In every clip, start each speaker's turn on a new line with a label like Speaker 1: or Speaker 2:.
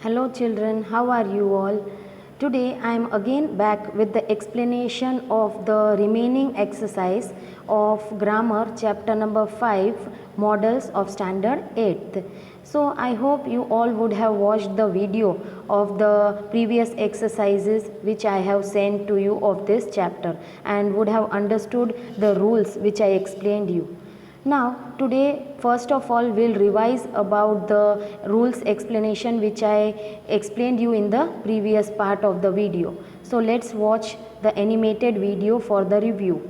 Speaker 1: Hello children, how are you all? Today I am again back with the explanation of the remaining exercise of grammar chapter number 5 models of standard 8th. So I hope you all would have watched the video of the previous exercises which I have sent to you of this chapter and would have understood the rules which I explained you. Now today first of all we'll revise about the rules explanation which I explained you in the previous part of the video. So let's watch the animated video for the review.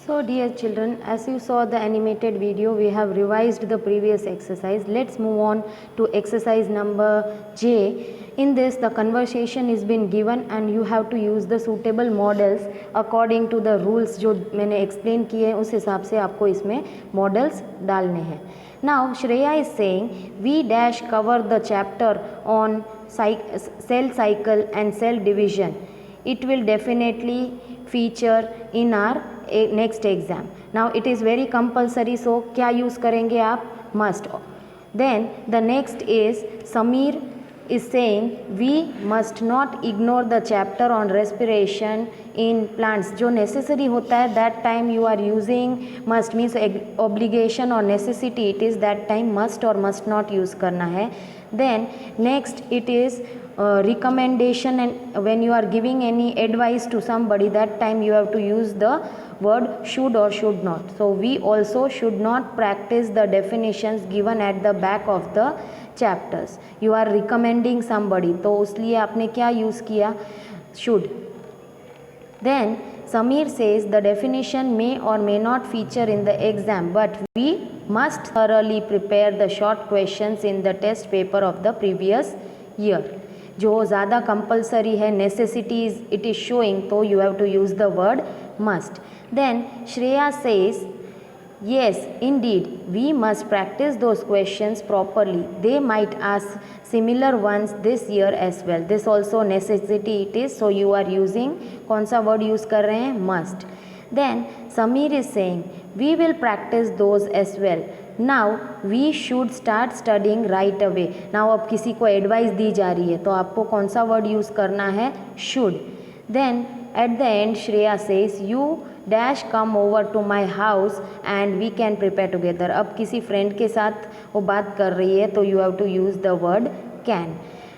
Speaker 1: So dear children, as you saw the animated video, we have revised the previous exercise. Let's move on to exercise number J. In this, the conversation is been given and you have to use the suitable models according to the rules जो मैंने explain किए उस हिसाब से आपको इसमें models डालने हैं. Now Shreya is saying we dash cover the chapter on cell cycle and cell division. It will definitely feature in our next exam. Now it is very compulsory, so क्या use करेंगे आप? Must. Then the next is Sameer is saying we must not ignore the chapter on respiration in plants. जो necessary होता है that time you are using must means obligation or necessity, it is that time must or must not use करना है. Then next it is recommendation, and when you are giving any advice to somebody that time you have to use the word should or should not. So we also should not practice the definitions given at the back of the chapters. You are recommending somebody, तो उसलिए आपने क्या use किया? Should. Then Sameer says the definition may or may not feature in the exam, but we must thoroughly prepare the short questions in the test paper of the previous year. जो ज़्यादा compulsory है, necessity is it is showing, तो you have to use the word must. Then Shreya says Yes, indeed, we must practice those questions properly. They might ask similar ones this year as well. This also necessity it is, so you are using कौन सा word use कर रहे हैं? Must. Then Sameer is saying we will practice those as well. Now we should start studying right away. Now अब किसी को advice दी जा रही है तो आपको कौन सा वर्ड यूज़ करना है? should. Then at the end Shreya says you dash come over to my house and we can prepare together. अब किसी फ्रेंड के साथ वो बात कर रही है तो you have to use the word can.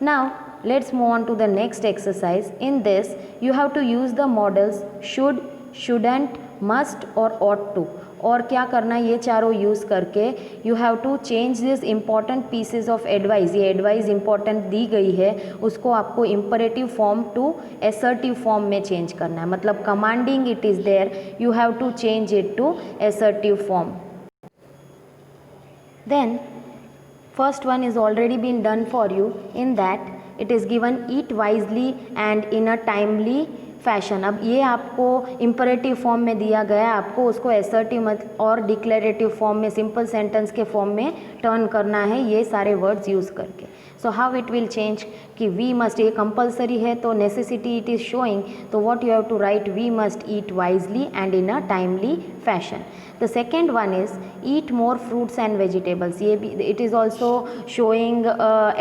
Speaker 1: Now let's move on to the next exercise. In this you have to use the models should, shouldn't, must और ought to. और क्या करना ये चारों यूज़ करके you have to change this important pieces of advice. ये advice important दी गई है उसको आपको imperative form to assertive form में चेंज करना है. मतलब commanding it is there, you have to change it to assertive form. Then first one is already been done for you. In that it is given eat wisely and in a timely fashion. अब ये आपको imperative form में दिया गया है, आपको उसको assertive और डिक्लेरेटिव फॉर्म में सिंपल सेंटेंस के फॉर्म में टर्न करना है ये सारे वर्ड्स यूज़ करके. So how it will change कि वी मस्ट ये कंपल्सरी है तो नेसेसिटी इट इज़ शोइंग, तो what you have to write we must eat wisely and in a timely fashion. The second one is eat more fruits and vegetables. ये भी it is also showing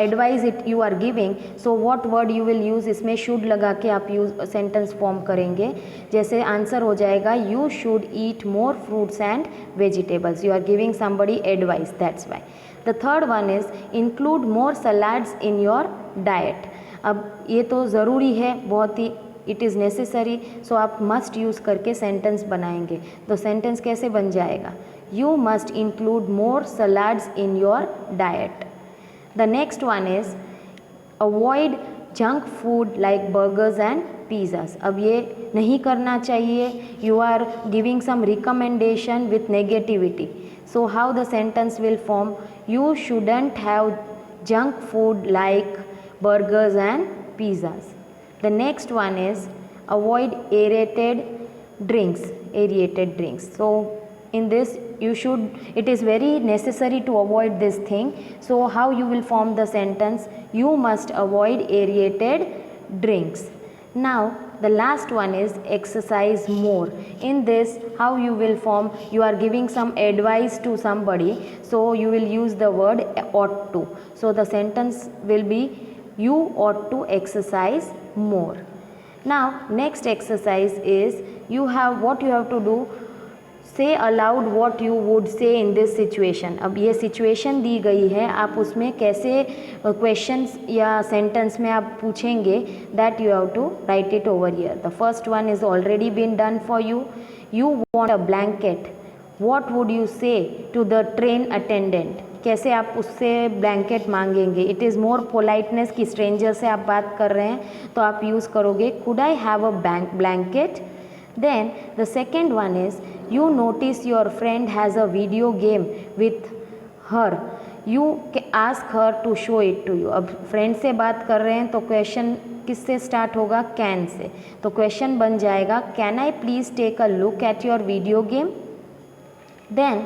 Speaker 1: advice it you are giving. So what word you will use, इसमें should लगा के आप use sentence form करेंगे. जैसे answer हो जाएगा you should eat more fruits and vegetables. You are giving somebody advice, that's why. The third one is include more salads in your diet. अब ये तो ज़रूरी है बहुत ही, इट इज़ नेसेसरी, सो आप मस्ट यूज़ करके सेंटेंस बनाएंगे. तो सेंटेंस कैसे बन जाएगा? You must include more salads in your diet. The next one is avoid junk food like burgers and pizzas. अब ये नहीं करना चाहिए. You are giving some recommendation with negativity. So how the sentence will form? You shouldn't have junk food like burgers and pizzas. The next one is avoid aerated drinks. Aerated drinks. So in this you should, it is very necessary to avoid this thing. So how you will form the sentence? You must avoid aerated drinks. Now the last one is exercise more. In this how you will form? You are giving some advice to somebody, so you will use the word ought to. So the sentence will be you ought to exercise more. Now next exercise is you have what you have to do, say aloud what you would say in this situation. अब ये situation दी गई है, आप उसमें कैसे questions या sentence में आप पूछेंगे, that you have to write it over here. The first one is already been done for you. You want a blanket. What would you say to the train attendant? कैसे आप उससे blanket मांगेंगे? It is more politeness कि stranger से आप बात कर रहे हैं तो आप यूज़ करोगे could I have a blanket. Then the second one is you notice your friend has a video game with her. You ask her to show it to you. अब फ्रेंड से बात कर रहे हैं तो क्वेश्चन किससे start होगा? Can say. तो क्वेश्चन बन जाएगा can I please take a look at your video game. Then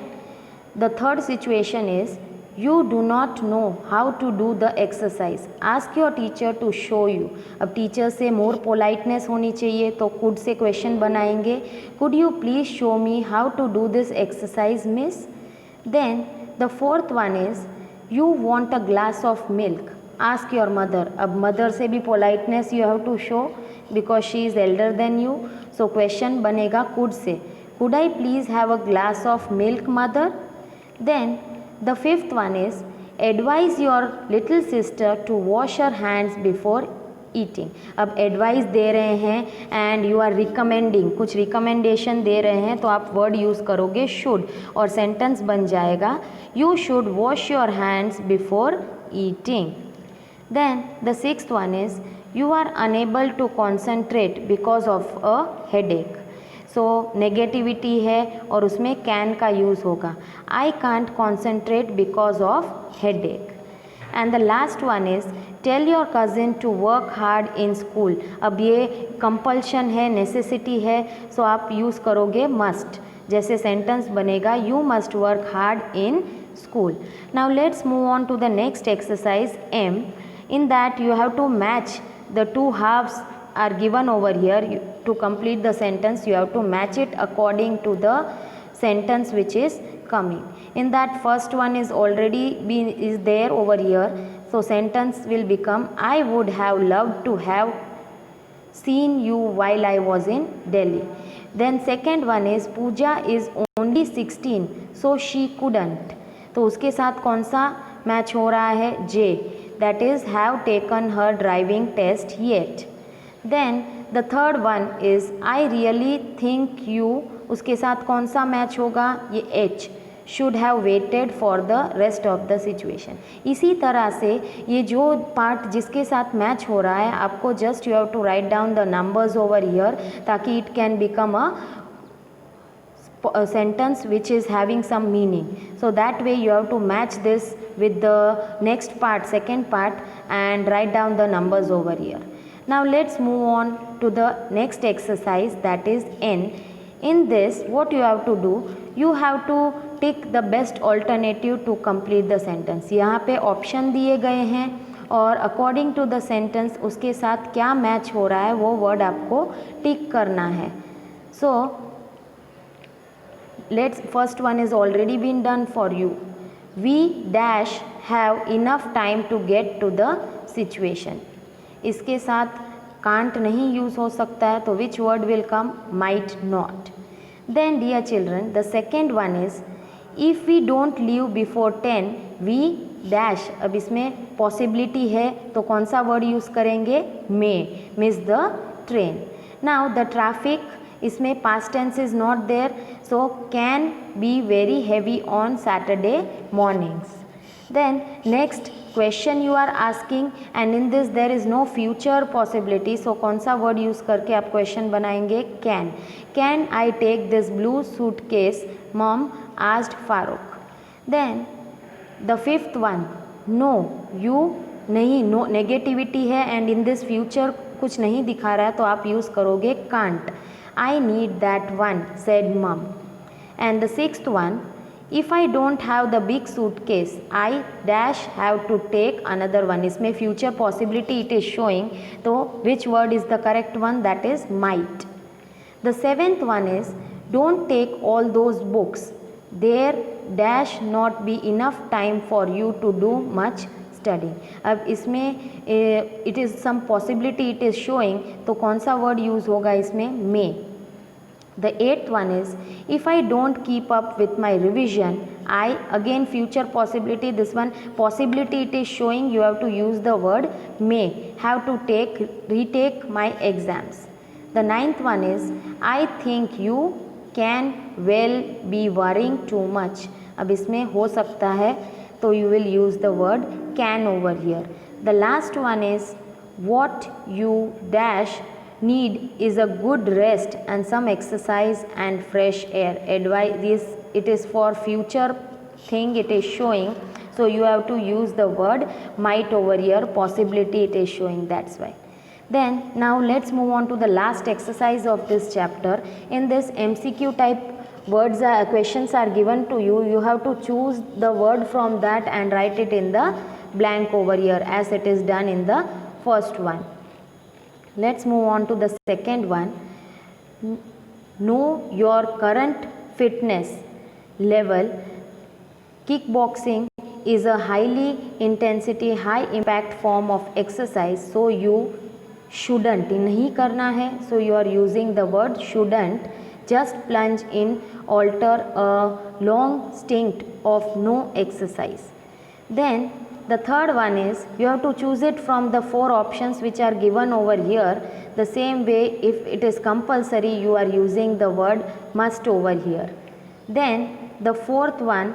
Speaker 1: the third situation is you do not know how to do the exercise. Ask your teacher to show you. अब teacher से मोर politeness होनी चाहिए तो could say question बनाएंगे. Could you please show me how to do this exercise miss. Then the fourth one is you want a glass of milk. Ask your mother. अब mother से भी politeness you have to show because she is elder than you. So question बनेगा could say. Could I please have a glass of milk mother. Then the fifth one is advise your little sister to wash her hands before eating. अब advice दे रहे हैं and you are recommending, कुछ recommendation दे रहे हैं तो आप वर्ड यूज़ करोगे शुड और सेंटेंस बन जाएगा you should wash your hands before eating. Then the sixth one is you are unable to concentrate because of a headache. So negativity है और उसमें कैन का यूज़ होगा. I can't concentrate because of headache. And the last one is tell your cousin to work hard in school. अब ये compulsion है, necessity है, सो आप यूज़ करोगे मस्ट. जैसे सेंटेंस बनेगा, you must work hard in school. Now let's move on to the next exercise M. In that you have to match the two halves are given over here. To complete the sentence you have to match it according to the sentence which is coming. In that first one is already is there over here, so sentence will become, I would have loved to have seen you while I was in Delhi. Then second one is, Pooja is only 16 so she couldn't. तो उसके साथ कौन सा match हो रहा है? J, that is have taken her driving test yet. Then the third one is, I really think you, उसके साथ कौन सा मैच होगा? ये H, should have waited for the rest of the situation. इसी तरह से ये जो पार्ट जिसके साथ मैच हो रहा है, आपको just you have to write down the numbers over here, ताकि it can become a sentence which is having some meaning. So that way you have to match this with the next part, second part, and write down the numbers over here. Now let's move on to the next exercise, that is N. In this what you have to do, you have to tick the best alternative to complete the sentence. यहाँ पे option दिए गए हैं और according to the sentence उसके साथ क्या match हो रहा है वो वर्ड आपको टिक करना है. So let's, first one is already been done for you. We dash have enough time to get to the situation. इसके साथ can't नहीं यूज़ हो सकता है, तो which word will come? Might not. Then dear children, the second one is, if we don't leave before 10 we dash. अब इसमें possibility है तो कौन सा word यूज़ करेंगे? May, miss the train. Now the traffic, इसमें past tense is not there, so can be very heavy on Saturday mornings. Then next question you are asking, and in this there is no future possibility, so कौन सा word use करके आप question बनाएंगे? Can. Can I take this blue suitcase? Mom asked Farooq. Then the fifth one, no, you नहीं, no negativity है and in this future कुछ नहीं दिखा रहा है, तो आप यूज़ करोगे can't. I need that one, said mom. And the sixth one, if I don't have the big suitcase, I dash have to take another one. इसमें future possibility it is showing, तो which word is the correct one? That is might. The seventh one is, don't take all those books. There dash not be enough time for you to do much studying. अब इसमें it is some possibility it is showing, तो कौन सा word use होगा इसमें? May. The eighth one is, if I don't keep up with my revision, I, again future possibility, this one possibility it is showing, you have to use the word may, have to retake my exams. The ninth one is, I think you can well be worrying too much. अब इसमें हो सकता है तो you will use the word can over here. The last one is, what you dash need is a good rest and some exercise and fresh air. Advice, this it is for future thing it is showing, so you have to use the word might over here, possibility it is showing, that's why. Then now let's move on to the last exercise of this chapter. In this MCQ type words questions are given to you, you have to choose the word from that and write it in the blank over here as it is done in the first one. Let's move on to the second one. Know your current fitness level. Kickboxing is a highly intensity, high impact form of exercise, so you shouldn't, नहीं करना है, so you are using the word shouldn't. Just plunge in, alter a long stint of no exercise. Then the third one is, you have to choose it from the 4 options which are given over here. The same way, if it is compulsory, you are using the word must over here. Then the fourth one,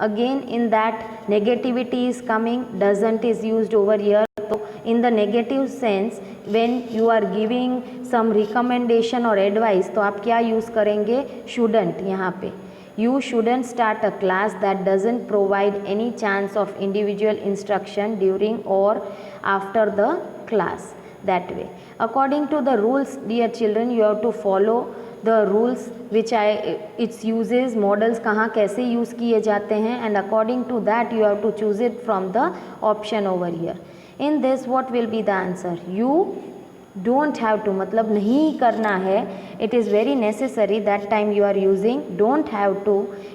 Speaker 1: again in that negativity is coming, doesn't is used over here. So in the negative sense, when you are giving some recommendation or advice, तो आप क्या use करेंगे? Shouldn't यहाँ पे. You shouldn't start a class that doesn't provide any chance of individual instruction during or after the class. That way. According to the rules, dear children, you have to follow the rules which its uses, models कहाँ कैसे use किए जाते हैं, and according to that you have to choose it from the option over here. In this what will be the answer? You don't have to मतलब नहीं करना है. It is very necessary that time you are using. Don't have to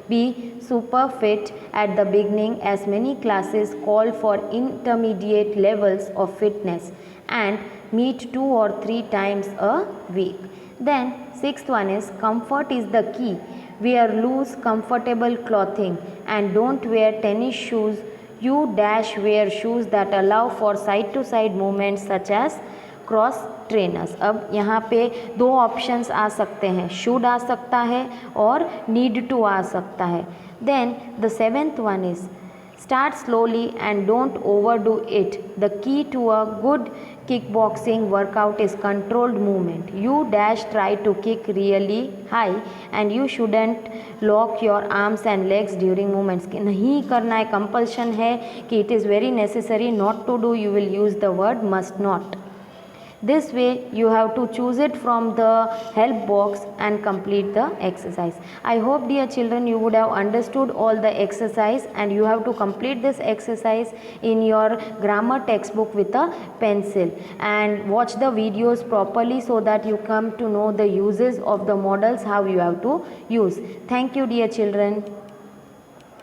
Speaker 1: be super fit at the beginning, as many classes call for intermediate levels of fitness and meet 2 or 3 times a week. Then sixth one is comfort is the key. Wear loose comfortable clothing and don't wear tennis shoes. You dash wear shoes that allow for side to side movements such as cross trainers. अब यहाँ पे दो options आ सकते हैं, should आ सकता है और need to आ सकता है. Then the seventh one is start slowly and don't overdo it. The key to a good kickboxing workout is controlled movement. You dash try to kick really high and you shouldn't lock your arms and legs during movements. कि नहीं करना है, compulsion है कि it is very necessary not to do, you will use the word must not. This way you have to choose it from the help box and complete the exercise. I hope dear children you would have understood all the exercise and you have to complete this exercise in your grammar textbook with a pencil and watch the videos properly so that you come to know the uses of the models, how you have to use. Thank you dear children.